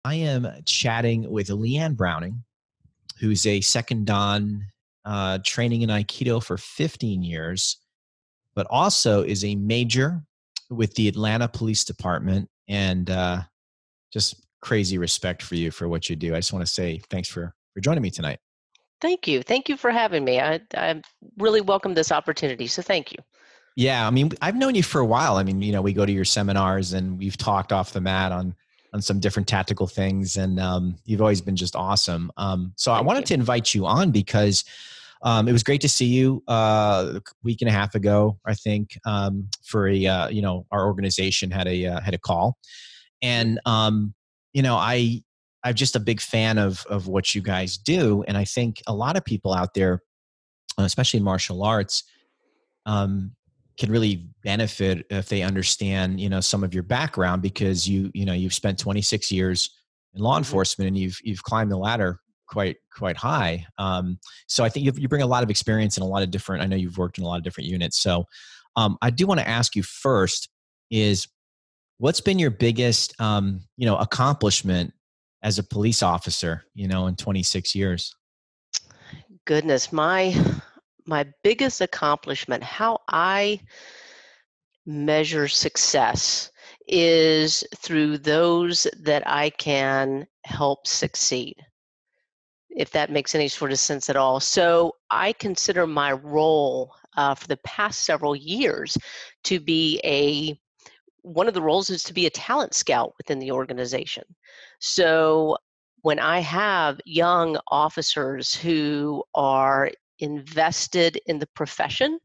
I am chatting with LeAnne Browning, who's a second Dan training in Aikido for 15 years, but also is a major with the Atlanta Police Department. And just crazy respect for you for what you do. I just want to say thanks for joining me tonight. Thank you. Thank you for having me. I really welcome this opportunity, so thank you. Yeah, I mean, I've known you for a while. I mean, we go to your seminars and we've talked off the mat on some different tactical things, and you've always been just awesome. So I Thank wanted you. to invite you on because it was great to see you a week and a half ago, I think, for our organization had a call, Mhm. and I'm just a big fan of what you guys do, and I think a lot of people out there, especially in martial arts, um, can really benefit if they understand, some of your background, because you've spent 26 years in law Mhm. enforcement and you've climbed the ladder quite high. So I think you bring a lot of experience in a lot of different. I know you've worked in a lot of different units. So I do want to ask you first: is what's been your biggest accomplishment as a police officer? In 26 years. Goodness, my biggest accomplishment, how I measure success is through those that I can help succeed, if that makes any sort of sense at all. So I consider my role for the past several years to be one of the roles is to be a talent scout within the organization. So when I have young officers who are invested in the profession,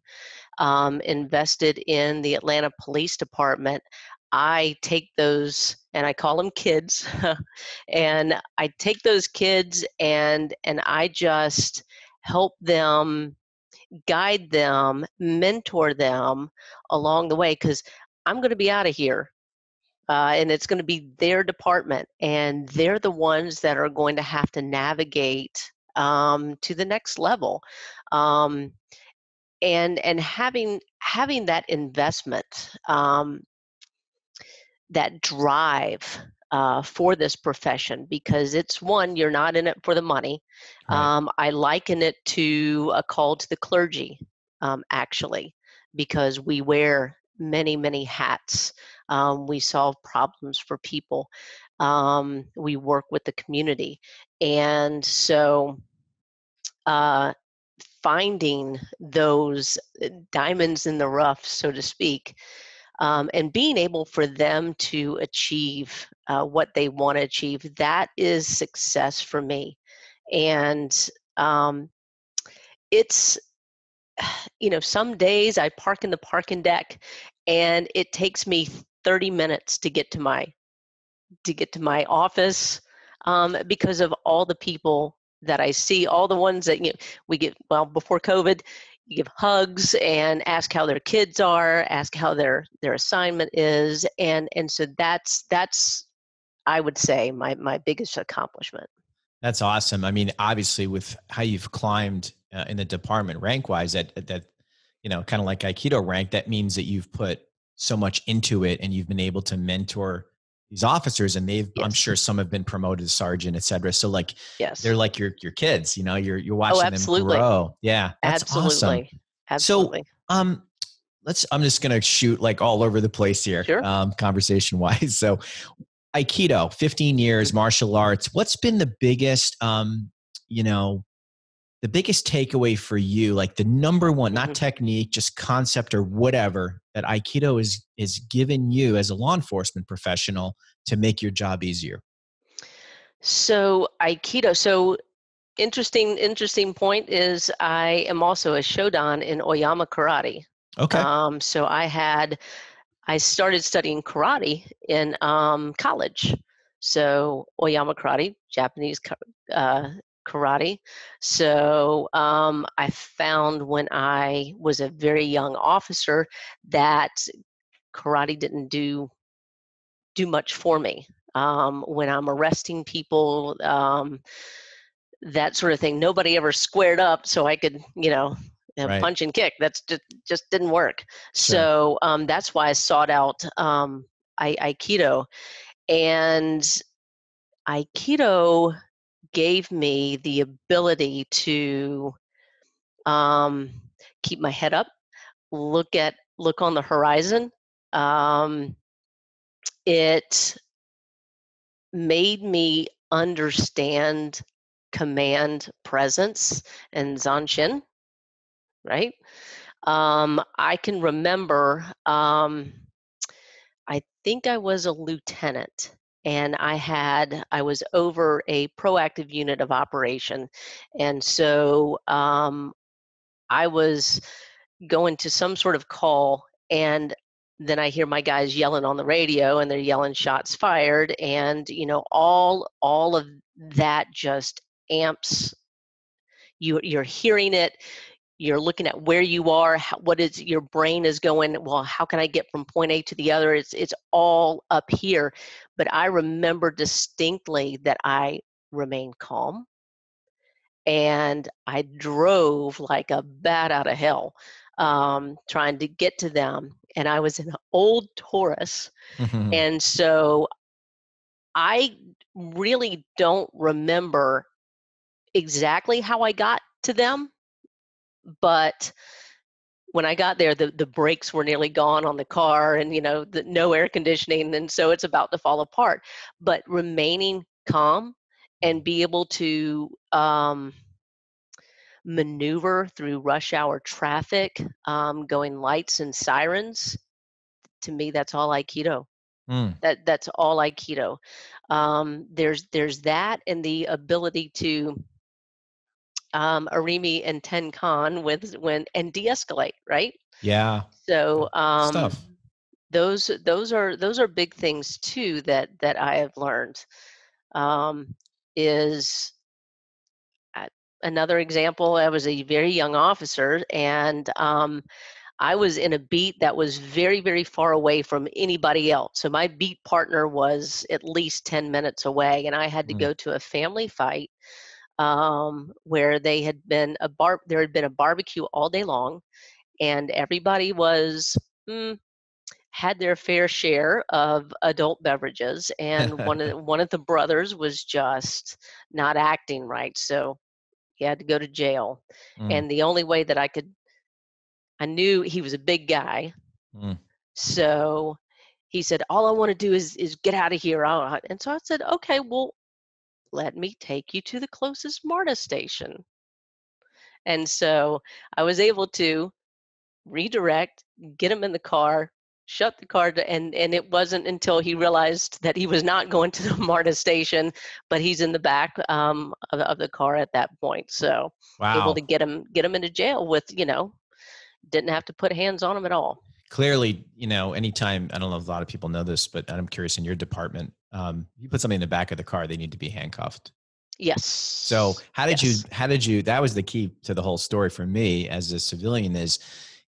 invested in the Atlanta Police Department, I take those and I call them kids, and I take those kids and I just help them, guide them, mentor them along the way, because I'm going to be out of here, and it's going to be their department, and they're the ones that are going to have to navigate to the next level. Um, and having that investment, that drive for this profession, because it's one, you're not in it for the money. Right. I liken it to a call to the clergy, actually, because we wear many hats. We solve problems for people. We work with the community, and so uh, finding those diamonds in the rough, so to speak, and being able for them to achieve what they want to achieve, that is success for me. And it's, some days I park in the parking deck and it takes me 30 minutes to get to my office, because of all the people that I see, all the ones that we get. Well, before COVID, you give hugs and ask how their kids are, ask how their assignment is, and so that's I would say my biggest accomplishment. That's awesome. I mean, obviously, with how you've climbed in the department rank wise, that kind of like Aikido rank, that means that you've put so much into it, and you've been able to mentor these officers, and I'm Yes, sure some have been promoted to sergeant, et cetera. So like, yes. they're like your kids. You're Oh, watching them absolutely, grow. Yeah, that's awesome. absolutely, So absolutely. I'm just gonna shoot like all over the place here, Sure. conversation wise. So Aikido, 15 years, Mhm. martial arts. What's been the biggest, you know, the biggest takeaway for you, like the number one, not Mhm. technique, just concept or whatever, that Aikido is given you as a law enforcement professional to make your job easier? So Aikido. So interesting point is I am also a shodan in Oyama karate. Okay. So I started studying karate in college. So Oyama karate, Japanese karate. So I found when I was a very young officer that karate didn't do much for me. When I'm arresting people, that sort of thing. Nobody ever squared up so I could, Right. punch and kick. That's just didn't work. Sure. So that's why I sought out Aikido. And Aikido gave me the ability to um, keep my head up, look on the horizon. Um, it made me understand command presence and zanshin, right? I can remember, I think I was a lieutenant, and I was over a proactive unit of operation. And so I was going to some sort of call, and then I hear my guys yelling on the radio, and they're yelling shots fired, and all of that just amps. You're hearing it, you're looking at where you are, what is your brain is going, well, how can I get from point A to the other? It's all up here. But I remember distinctly that I remained calm, and I drove like a bat out of hell, trying to get to them. And I was in an old Taurus. And so I really don't remember exactly how I got to them, but when I got there, the brakes were nearly gone on the car, and no air conditioning, and so it's about to fall apart. But remaining calm and be able to maneuver through rush hour traffic, going lights and sirens. To me, that's all Aikido. Mm. That's all Aikido. There's that, and the ability to Arimi and Tenkan and de-escalate, right? Yeah. So Stuff. those are big things too that I have learned. Is another example. I was a very young officer, and I was in a beat that was very, very far away from anybody else. So my beat partner was at least 10 minutes away, and I had to Mm. go to a family fight where there had been a barbecue all day long, and everybody had their fair share of adult beverages, and one of the brothers was just not acting right, so he had to go to jail. Mm. And the only way that I knew he was a big guy, Mm. so he said, "All I want to do is get out of here." And so I said, "Okay, well, let me take you to the closest MARTA station." And so I was able to redirect, get him in the car, shut the car, and it wasn't until he realized that he was not going to the MARTA station, but he's in the back of the car at that point. So able to Wow. get him into jail with, didn't have to put hands on him at all. Clearly, anytime, I don't know if a lot of people know this, but I'm curious, in your department, you put somebody in the back of the car, they need to be handcuffed. Yes. So how did you, that was the key to the whole story for me as a civilian, is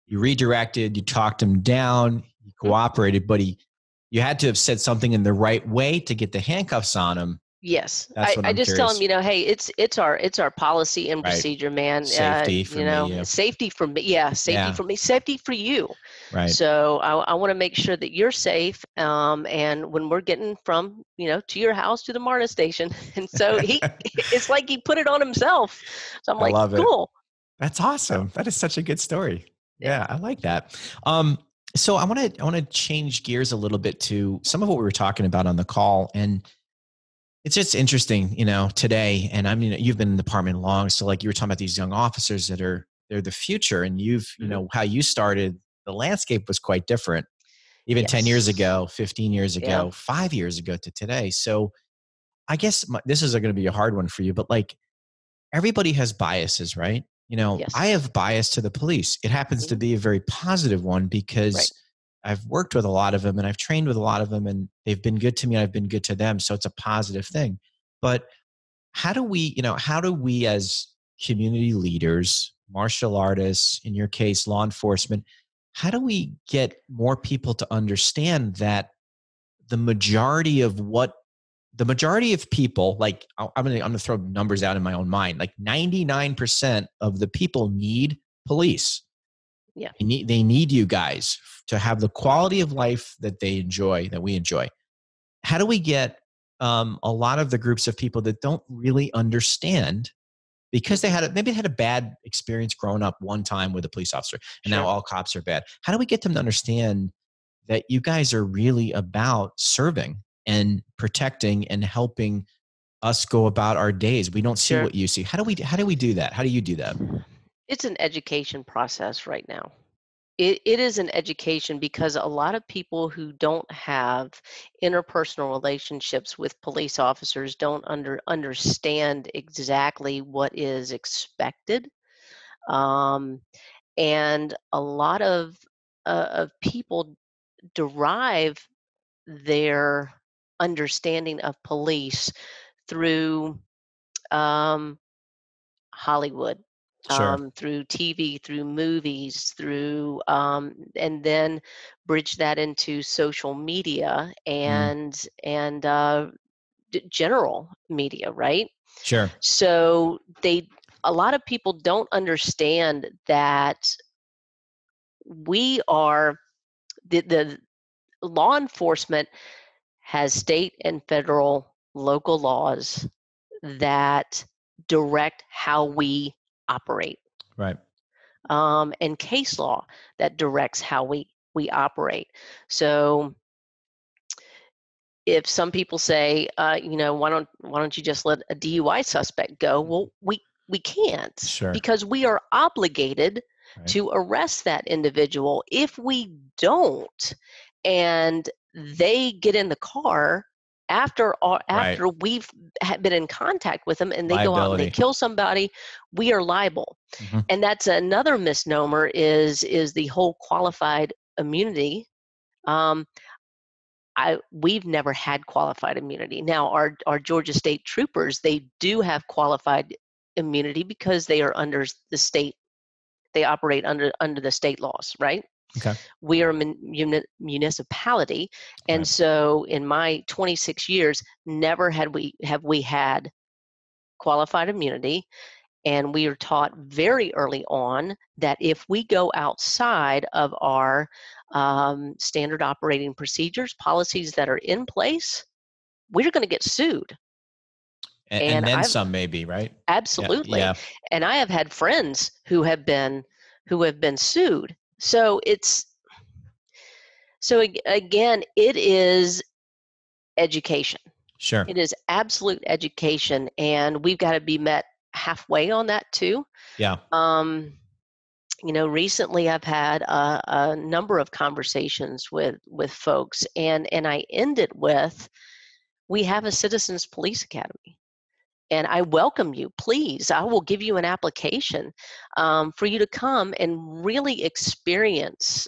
you redirected, you talked him down, you cooperated, but you had to have said something in the right way to get the handcuffs on him. Yes, That's what I I'm just tell curious. him, hey, it's our policy and Right. procedure, man. Safety for me. Safety for me. Yeah, safety for me. Safety for you. Right. So I want to make sure that you're safe. And when we're getting from to your house to the MARTA station, and so it's like he put it on himself. So I'm I like, love it. cool. That's awesome. That is such a good story. Yeah, I like that. So I want to change gears a little bit to some of what we were talking about on the call, and it's just interesting, today. And I mean, you've been in the department long, so like you were talking about these young officers they're the future, and how you started. The landscape was quite different, even 10 years Yes. ago, 15 years Yeah. ago, 5 years ago to today. So I guess this is going to be a hard one for you, but like, everybody has biases, right? I Yes. have bias to the police. It happens to Mhm. be a very positive one Right. because I've worked with a lot of them and I've trained with a lot of them, and they've been good to me and I've been good to them. So it's a positive thing. But how do we as community leaders, martial artists, in your case, law enforcement, how do we get more people to understand that the majority of people, like I'm gonna throw numbers out in my own mind, like 99% of the people need police. Yeah. They need you guys to have the quality of life that we enjoy. How do we get a lot of the groups of people that don't really understand because they maybe they had a bad experience growing up one time with a police officer, and now Sure. all cops are bad. How do we get them to understand that you guys are really about serving and protecting and helping us go about our days? We don't see Sure. what you see. How do we do that? How do you do that? It's an education process right now. It is an education because a lot of people who don't have interpersonal relationships with police officers don't understand exactly what is expected. Um, and a lot of people derive their understanding of police through um, Hollywood, Sure. through TV, through movies, and then bridge that into social media Mm, and general media, right? sure. So a lot of people don't understand that we are the law enforcement has state and federal local laws that direct how we operate, Right. and case law that directs how we operate. So if some people say, why don't you just let a DUI suspect go? Well, we can't, Sure. because we are obligated Right. to arrest that individual. If we don't, and they get in the car Right. after we've been in contact with them, and they go out and they Liability. kill somebody, we are liable. Hmm. And that's another misnomer, is the whole qualified immunity. Um, we've never had qualified immunity. Now, our Georgia State troopers, they do have qualified immunity because they are under the state. They operate under the state laws, right? Okay. We are a municipality, and Right. so in my 26 years, never have we had qualified immunity. And we are taught very early on that if we go outside of our standard operating procedures, policies that are in place, we're going to get sued. And And then I've some, maybe, right? Yeah. absolutely, Yeah. and I have had friends who have been sued. Again, it is education. Sure. It is absolute education, and we've got to be met halfway on that too. Yeah. Um, recently I've had a number of conversations with folks, and I end it with, we have a Citizens Police Academy, and I welcome you. Please, I will give you an application for you to come and really experience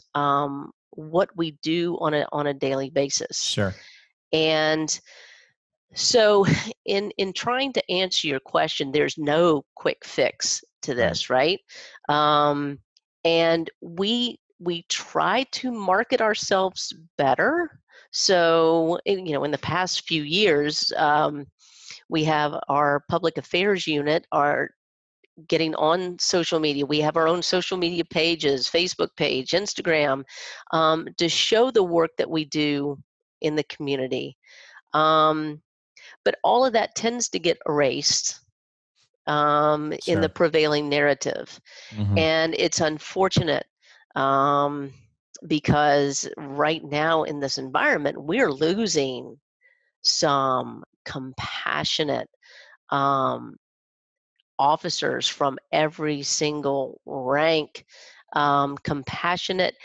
what we do on a daily basis. Sure. And so, in trying to answer your question, there's no quick fix to Right. this, right? Um, and we try to market ourselves better. So, in the past few years, we have our public affairs unit are getting on social media. We have our own social media pages, Facebook page, Instagram, to show the work that we do in the community. Um, but all of that tends to get erased in the Sure. prevailing narrative. Hmm. And it's unfortunate, um, because right now in this environment, we're losing some compassionate um, officers from every single rank, compassionate,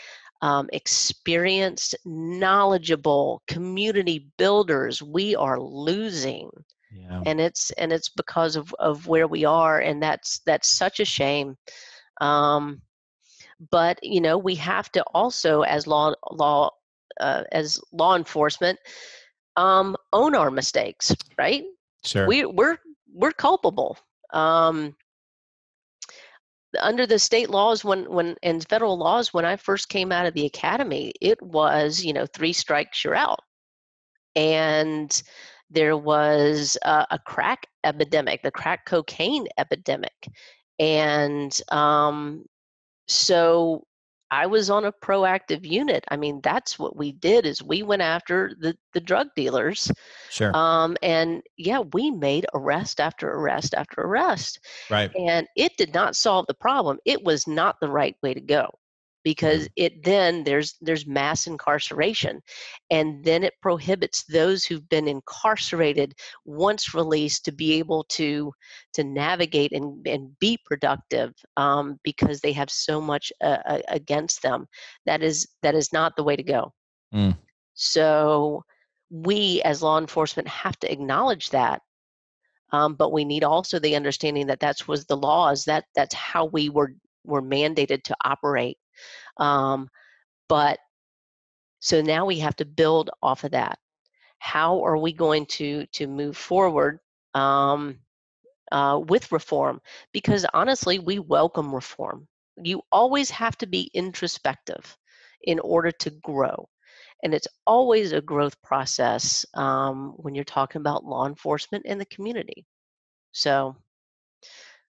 experienced, knowledgeable community builders. We are losing, Yeah. and it's because of where we are, and that's such a shame. um, but we have to also, as law enforcement, own our mistakes, right? Sure. We're culpable. um, Under the state laws, when and federal laws, when I first came out of the academy, it was, 3 strikes, you're out. And there was a crack epidemic, the crack cocaine epidemic. And so I was on a proactive unit. I mean, that's what we did is we went after the drug dealers. Sure. And yeah, we made arrest after arrest after arrest. Right. And it did not solve the problem. It was not the right way to go because Yeah. there's mass incarceration, and then it prohibits those who've been incarcerated once released to be able to navigate and be productive, because they have so much against them. That is not the way to go. Mm. So we as law enforcement have to acknowledge that, but we need also the understanding that that was the laws, that's how we were mandated to operate. Um, but so now we have to build off of that. How are we going to move forward um, with reform? Because honestly, we welcome reform. You always have to be introspective in order to grow. And it's always a growth process when you're talking about law enforcement and the community. So,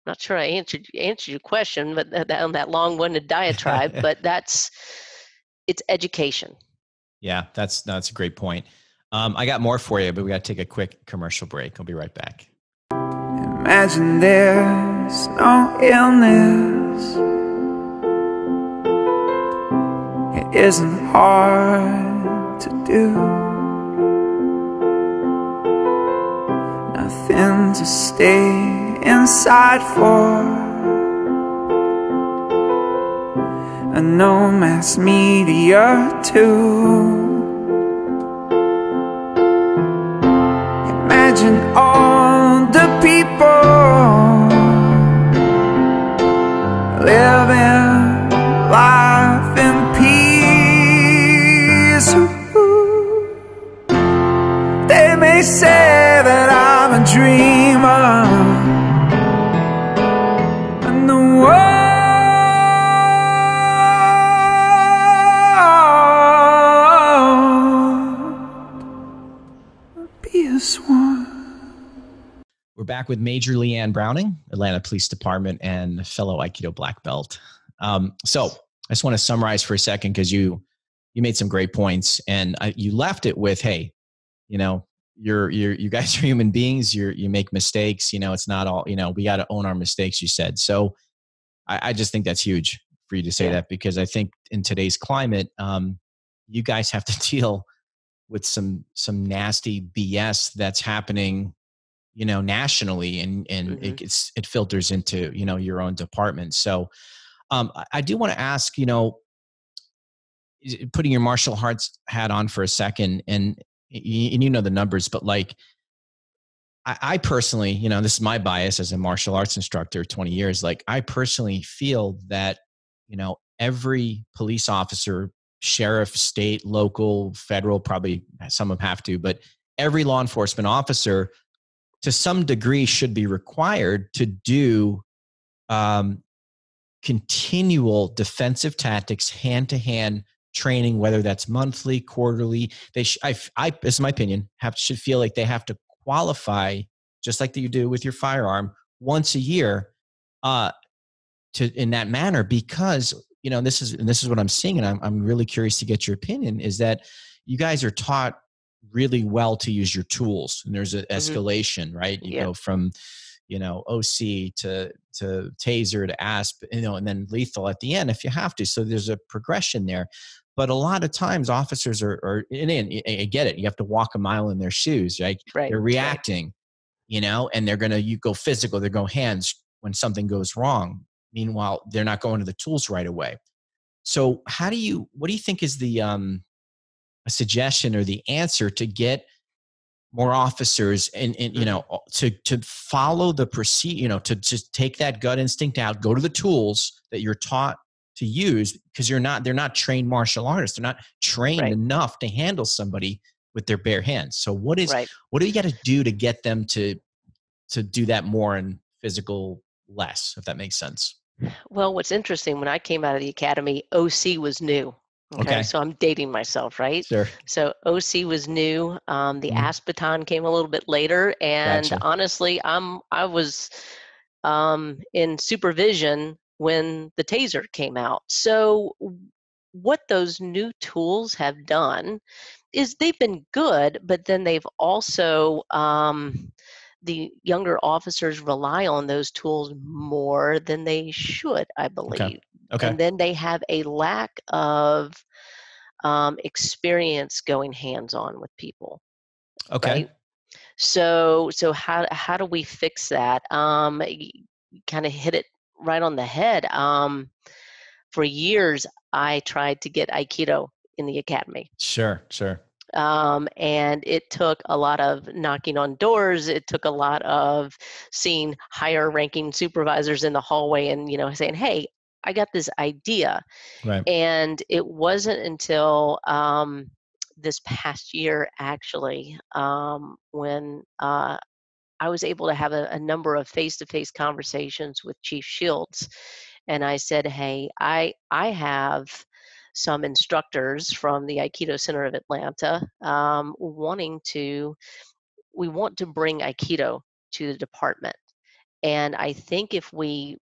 not sure I answered your question, but on that long-winded diatribe. But it's education. Yeah, that's a great point. I got more for you, but we got to take a quick commercial break. I'll be right back. Imagine there's no illness. It isn't hard to do. Nothing to stay inside for, and no mass media too. Imagine all the people living life in peace. Ooh. They may say that I'm a dreamer, and the world would be as one. We're back with Major LeAnne Browning, Atlanta Police Department, and fellow Aikido black belt. So I just want to summarize for a second because you made some great points, and you left it with, hey, you guys are human beings. You make mistakes. It's not all. We got to own our mistakes. You said so. I just think that's huge for you to say that, because I think in today's climate, you guys have to deal with some nasty BS that's happening, nationally, and it filters into, your own department. So I do want to ask, putting your martial arts hat on for a second, and you know the numbers, but like I personally, this is my bias as a martial arts instructor, 20 years, like I personally feel that, every police officer, sheriff, state, local, federal, probably some of them have to, but every law enforcement officer to some degree should be required to do continual defensive tactics, hand-to-hand training, whether that's monthly, quarterly. This is my opinion, should feel like they have to qualify, just like you do with your firearm, once a year, in that manner, because this is what I'm seeing, and I'm really curious to get your opinion. Is that you guys are taught really well to use your tools, and there's an escalation, right? You go from OC to taser to ASP, and then lethal at the end if you have to. So there's a progression there. But a lot of times officers are and I get it. You have to walk a mile in their shoes, right? They're reacting, and you go physical, they go hands when something goes wrong. Meanwhile, they're not going to the tools right away. So what do you think is the a suggestion or the answer to get more officers and to follow the procedure, to just take that gut instinct out, go to the tools that you're taught to use, because they're not trained martial artists. They're not trained enough to handle somebody with their bare hands. So what do you got to do to get them to do that more and physical less, if that makes sense? Well, what's interesting, when I came out of the academy, OC was new. Okay. So I'm dating myself, right? Sure. So OC was new. The ASP baton came a little bit later, and honestly, I was in supervision when the taser came out. So what those new tools have done is they've been good, but then they've also, the younger officers rely on those tools more than they should, I believe. Okay. And then they have a lack of experience going hands-on with people. Okay. Right? So how do we fix that? You kind of hit it right on the head. For years, I tried to get Aikido in the academy. Sure. And it took a lot of knocking on doors. It took a lot of seeing higher ranking supervisors in the hallway and, saying, hey, I got this idea. Right. And it wasn't until this past year, actually, when I was able to have a number of face-to-face conversations with Chief Shields. And I said, hey, I have some instructors from the Aikido Center of Atlanta we want to bring Aikido to the department. And I think if we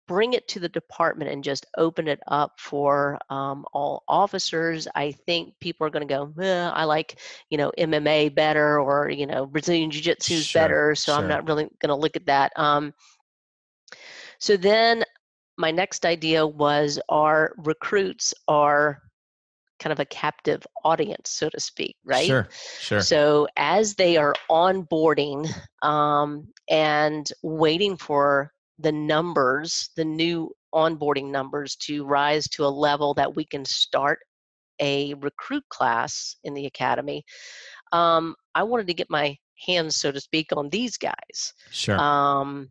bring it to the department and just open it up for all officers, I think people are going to go, I like, MMA better, or, Brazilian Jiu-Jitsu is better. So I'm not really going to look at that. So then my next idea was our recruits are kind of a captive audience, so to speak, right? Sure. So as they are onboarding and waiting for the numbers, the new onboarding numbers to rise to a level that we can start a recruit class in the academy, I wanted to get my hands, so to speak, on these guys. Sure.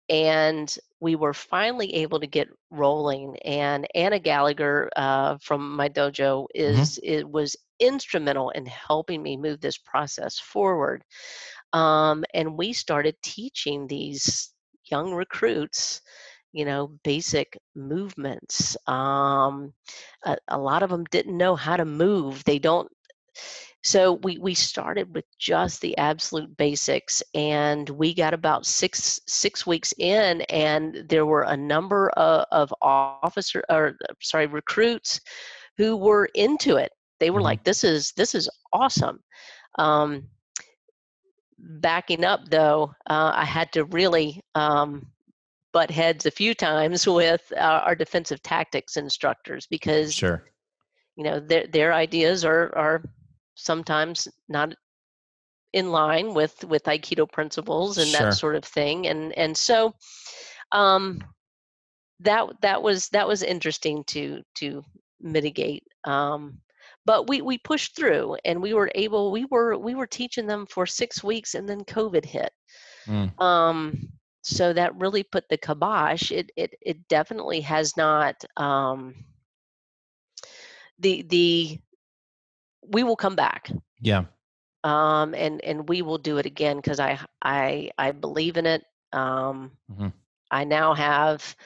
And we were finally able to get rolling. And Anna Gallagher from my dojo was instrumental in helping me move this process forward. And we started teaching these young recruits, basic movements. A lot of them didn't know how to move. So we started with just the absolute basics, and we got about six weeks in, and there were a number of recruits who were into it. They were like, "This is awesome." Backing up though, I had to really butt heads a few times with our defensive tactics instructors, because their ideas are sometimes not in line with Aikido principles and that sort of thing, and so that was interesting to mitigate, but we pushed through, and we were teaching them for 6 weeks, and then COVID hit. So that really put the kibosh. It definitely has not. We will come back. Yeah. And we will do it again, because I believe in it. I now have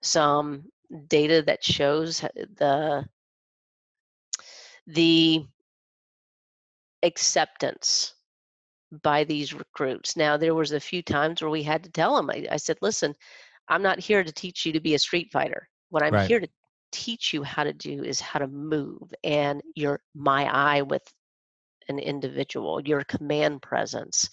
some data that shows the acceptance by these recruits. Now, there was a few times where we had to tell them, I said, listen, I'm not here to teach you to be a street fighter. What I'm here to teach you how to do is how to move, and your my eye with an individual, your command presence.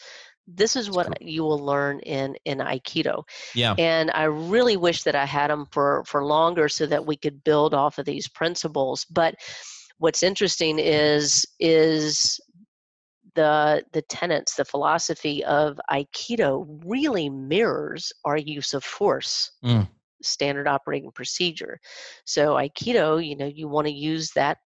This is what you will learn in Aikido. Yeah. And I really wish that I had them for longer, so that we could build off of these principles. But what's interesting is the tenets, the philosophy of Aikido really mirrors our use of force, standard operating procedure. So Aikido, you want to use that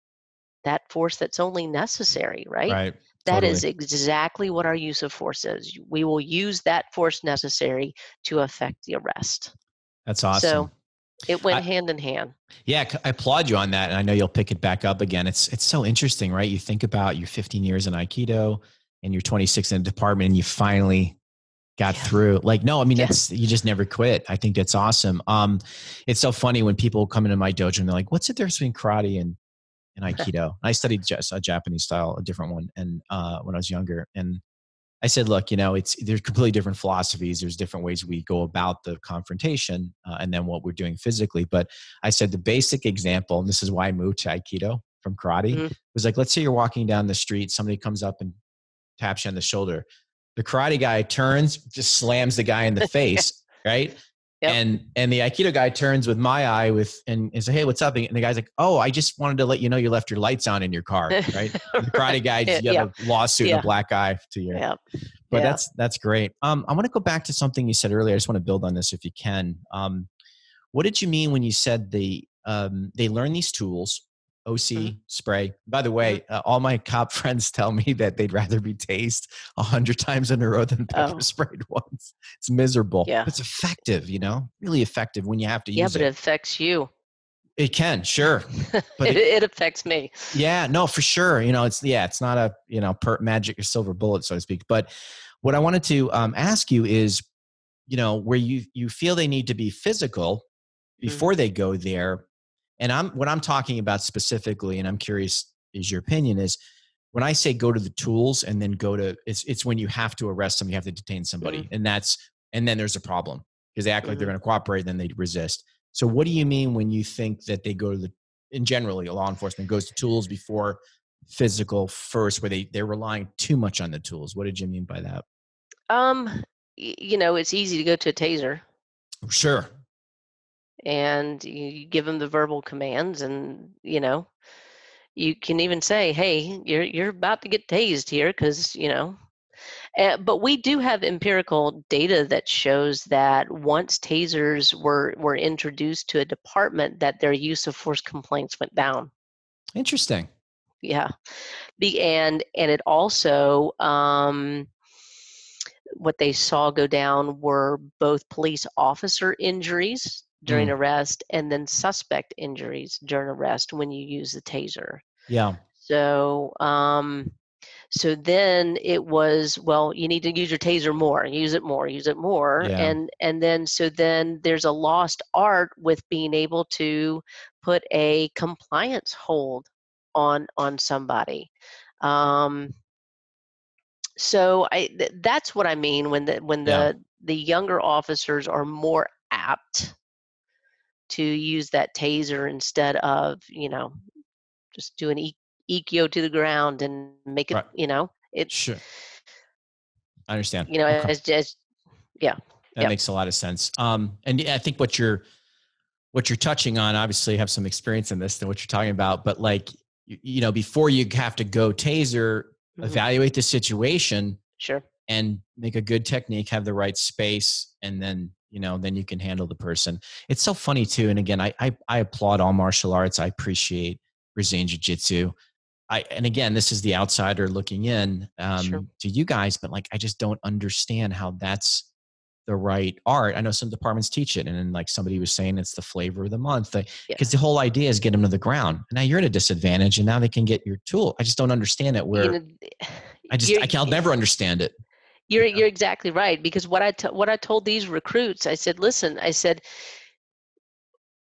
force that's only necessary, right? Right. That Totally. is exactly what our use of force is. We will use that force necessary to affect the arrest. That's awesome. So it went hand in hand. Yeah, I applaud you on that, and I know you'll pick it back up again. It's so interesting, right? You think about your 15 years in Aikido and you're 26 in the department, and you finally got through. Like, no, I mean, you just never quit. I think that's awesome. It's so funny when people come into my dojo and they're like, what's the difference between karate and Aikido? I studied a Japanese style, a different one, and when I was younger, and I said, look, there's completely different philosophies. There's different ways we go about the confrontation and then what we're doing physically. But I said the basic example, and this is why I moved to Aikido from karate, was like, let's say you're walking down the street, somebody comes up and taps you on the shoulder. The karate guy turns, just slams the guy in the face, right? Yep. And the Aikido guy turns with my eye and say, hey, what's up? And the guy's like, oh, I just wanted to let you know you left your lights on in your car, right? The karate guy, you have a lawsuit and a black eye to you. Yep. But that's great. I want to go back to something you said earlier. I just want to build on this if you can. What did you mean when you said they learn these tools, OC, spray? By the way, all my cop friends tell me that they'd rather be tased 100 times in a row than pepper sprayed once. It's miserable. Yeah. It's effective, really effective when you have to use it. Yeah, but it affects you. It can, sure. But it affects me. Yeah, no, for sure. It's not a, magic or silver bullet, so to speak. But what I wanted to ask you is, where you feel they need to be physical before they go there. And what I'm talking about specifically, and I'm curious is your opinion, is when I say go to the tools and then it's when you have to arrest somebody, you have to detain somebody. And then there's a problem because they act like they're going to cooperate, then they resist. So what do you mean when you think that they go to in generally law enforcement goes to tools before physical first, where they're relying too much on the tools? What did you mean by that? It's easy to go to a taser. Sure. And you give them the verbal commands, and you can even say, hey, you're about to get tased here, because but we do have empirical data that shows that once tasers were introduced to a department, that their use of force complaints went down. Interesting. Yeah. And it also what they saw go down were both police officer injuries during arrest and then suspect injuries during arrest when you use the taser. Yeah. So so then it was, well, you need to use your taser more, use it more. Yeah. And then there's a lost art with being able to put a compliance hold on somebody. So that's what I mean when the younger officers are more apt to use that taser instead of just do an EKO to the ground and make it it's sure. I understand. As that makes a lot of sense. And I think what you're touching on, obviously you have some experience in this than what you're talking about, but like before you have to go taser, evaluate the situation, sure, and make a good technique, have the right space, and then then you can handle the person. It's so funny too. And again, I applaud all martial arts. I appreciate Brazilian Jiu-Jitsu. And again, this is the outsider looking in to you guys, but like I just don't understand how that's the right art. I know some departments teach it, and then like somebody was saying it's the flavor of the month, because the whole idea is get them to the ground. Now you're at a disadvantage, and now they can get your tool. I just don't understand it. I'll never understand it. You're exactly right, because what I told these recruits, I said, listen,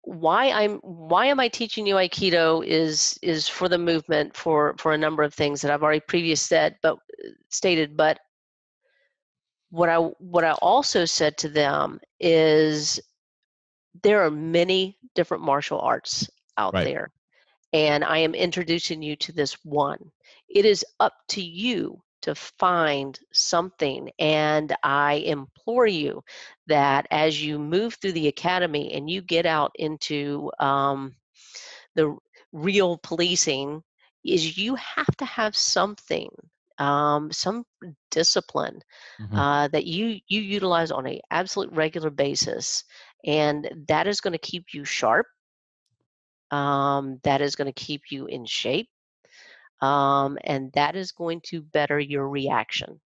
why am I teaching you Aikido is for the movement, for a number of things that I've already stated. But what I also said to them is there are many different martial arts out there, and I am introducing you to this one. It is up to you to find something, and I implore you that as you move through the academy and you get out into the real policing, is you have to have something, some discipline that you utilize on an absolute regular basis, and that is going to keep you sharp. That is going to keep you in shape. And that is going to better your reaction.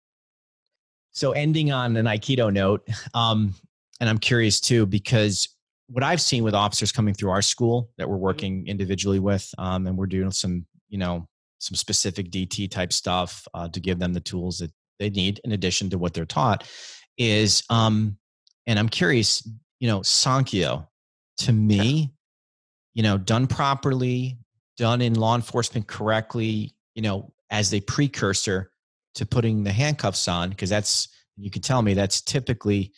So ending on an Aikido note, and I'm curious too, because what I've seen with officers coming through our school that we're working individually with, and we're doing some specific DT type stuff to give them the tools that they need in addition to what they're taught is, and I'm curious, Sankyo, to me, done properly, done in law enforcement correctly, as a precursor, to putting the handcuffs on, because you can tell me that's typically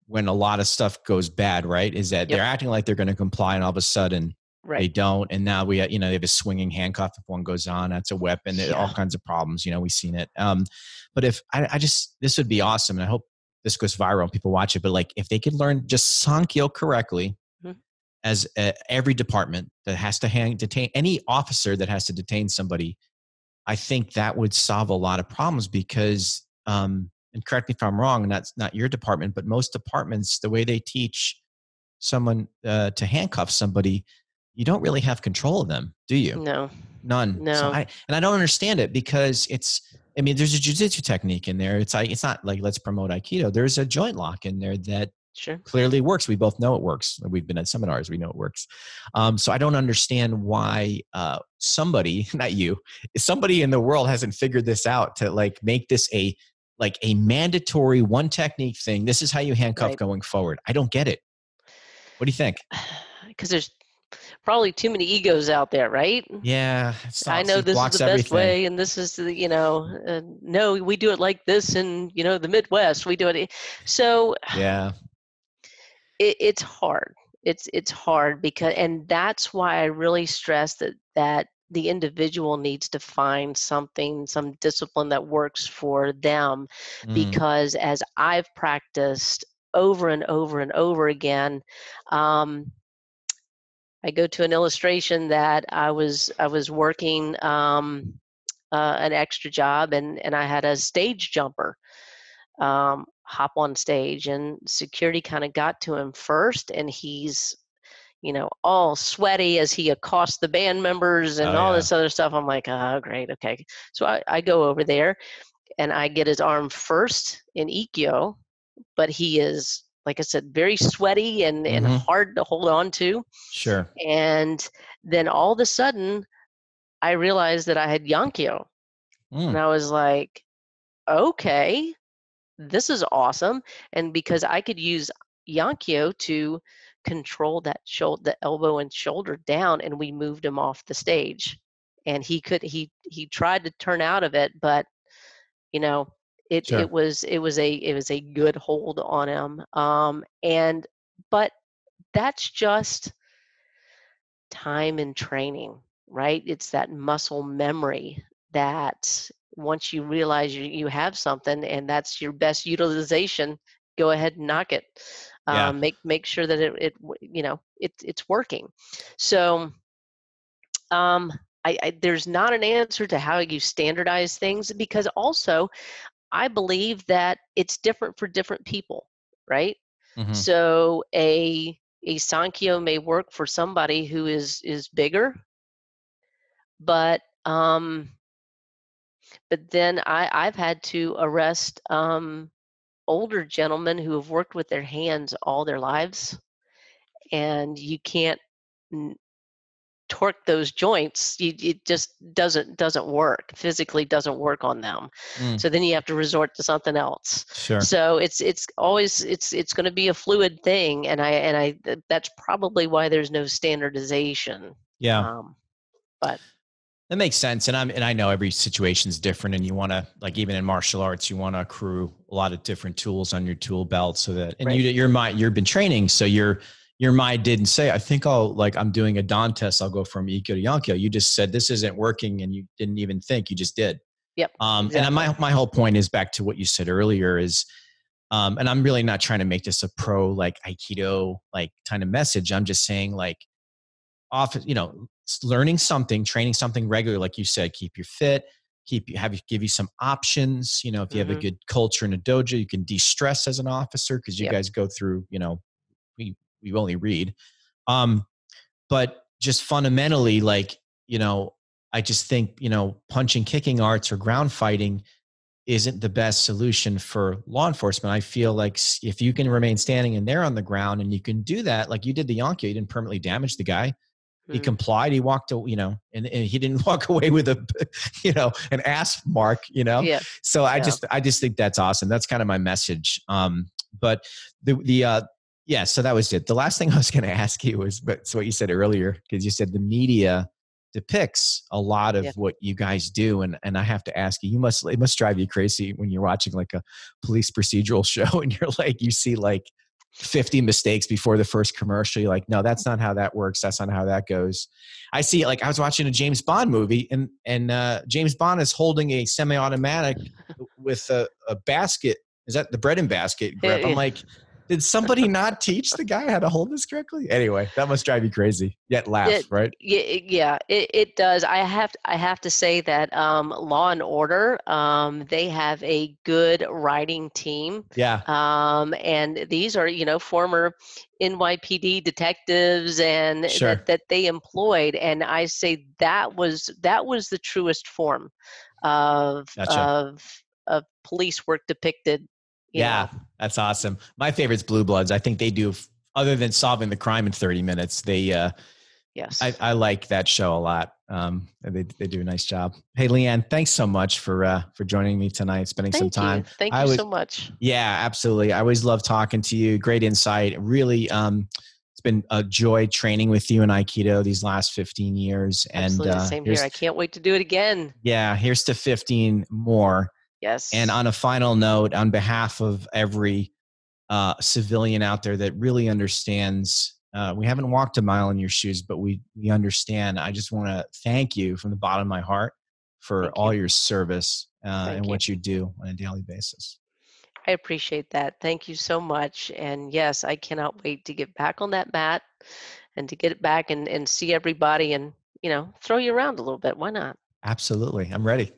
when a lot of stuff goes bad, right? Is that they're acting like they're going to comply, and all of a sudden they don't. And now they have a swinging handcuff. If one goes on, that's a weapon. There are all kinds of problems. We've seen it. But if this would be awesome. And I hope this goes viral and people watch it, but like if they could learn just Sankyo correctly, as every department that has to detain any officer that has to detain somebody, I think that would solve a lot of problems because, and correct me if I'm wrong, and that's not your department, but most departments, the way they teach someone to handcuff somebody, you don't really have control of them, do you? No. None. No. So I don't understand it because there's a jiu-jitsu technique in there. It's not like let's promote Aikido. There's a joint lock in there that clearly works. We both know it works. We've been at seminars. We know it works. So I don't understand why somebody, not you, somebody in the world hasn't figured this out to like make this a mandatory one technique thing. This is how you handcuff going forward. I don't get it. What do you think? Because there's probably too many egos out there, right? Yeah. I know this is the best way, and this is no, we do it like this in the Midwest. We do it. So yeah, it's hard. It's hard because, and that's why I really stress that the individual needs to find some discipline that works for them, because as I've practiced over and over and over again, I go to an illustration that I was working an extra job, and I had a stage jumper hop on stage, and security kind of got to him first, and he's all sweaty as he accosts the band members and all this other stuff. I'm like, oh, great. Okay. So I go over there and I get his arm first in Ikkyo, but he is, like I said, very sweaty and hard to hold on to. Sure. And then all of a sudden I realized that I had Yankyo. And I was like, okay, this is awesome. And because I could use Yankyo to control that the elbow and shoulder down, and we moved him off the stage, and he tried to turn out of it, but it was a good hold on him. But that's just time and training, right? It's that muscle memory that once you realize you have something and that's your best utilization, go ahead and knock it. Make sure that it's working. So there's not an answer to how you standardize things, because also I believe that it's different for different people, right? So a Sankyo may work for somebody who is bigger, but then I've had to arrest older gentlemen who have worked with their hands all their lives, and you can't torque those joints. It just doesn't work, physically doesn't work on them. So then you have to resort to something else. Sure. So it's always going to be a fluid thing, and I that's probably why there's no standardization. But that makes sense. And I know every situation is different, and you want to, like, even in martial arts, you want to accrue a lot of different tools on your tool belt so that, and you've been training. So your mind didn't say, I think I'm doing a Dan test, I'll go from Ikkyo to Yankyo. You just said, this isn't working, and you didn't even think, you just did. Yep. Exactly. And my whole point is back to what you said earlier is, and I'm really not trying to make this a pro, like, Aikido, like, kind of message. I'm just saying, like, often, learning something, training something regularly, like you said, keep you fit, give you some options. If you have a good culture in a dojo, you can de-stress as an officer, because you guys go through, we only read. But just fundamentally, like, I just think, punching, kicking arts or ground fighting isn't the best solution for law enforcement. I feel like if you can remain standing and they're on the ground, and you can do that, like you did the Yankyo, you didn't permanently damage the guy. He complied. He walked, and he didn't walk away with an ass mark, Yeah. So I just think that's awesome. That's kind of my message. But so that was it. The last thing I was going to ask you was, but it's what you said earlier, because you said the media depicts a lot of Yeah. what you guys do. And I have to ask you, it must drive you crazy when you're watching like a police procedural show and you're like, you see like 50 mistakes before the first commercial. You're like, no, that's not how that works. That's not how that goes. I see, like, I was watching a James Bond movie and James Bond is holding a semi-automatic with a basket. Is that the bread and basket grip? I'm like, did somebody not teach the guy how to hold this correctly? Anyway, that must drive you crazy. Yet laugh, right? Yeah, it does. I have to say that Law and Order, they have a good writing team. Yeah. And these are, former NYPD detectives and Sure. that they employed. And I say that was the truest form of Gotcha. of police work depicted. Yeah, that's awesome. My favorite's Blue Bloods. I think they do, other than solving the crime in 30 minutes, they Yes. I like that show a lot. They do a nice job. Hey, LeAnne, thanks so much for joining me tonight, spending some time. Thank you so much. Yeah, absolutely. I always love talking to you. Great insight. Really, it's been a joy training with you in Aikido these last 15 years. Absolutely. And Same here. I can't wait to do it again. Yeah, here's to 15 more. Yes. And on a final note, on behalf of every civilian out there that really understands, we haven't walked a mile in your shoes, but we understand. I just want to thank you from the bottom of my heart for all your service and what you do on a daily basis. I appreciate that. Thank you so much. And yes, I cannot wait to get back on that mat and to get it back and see everybody and, throw you around a little bit. Why not? Absolutely. I'm ready.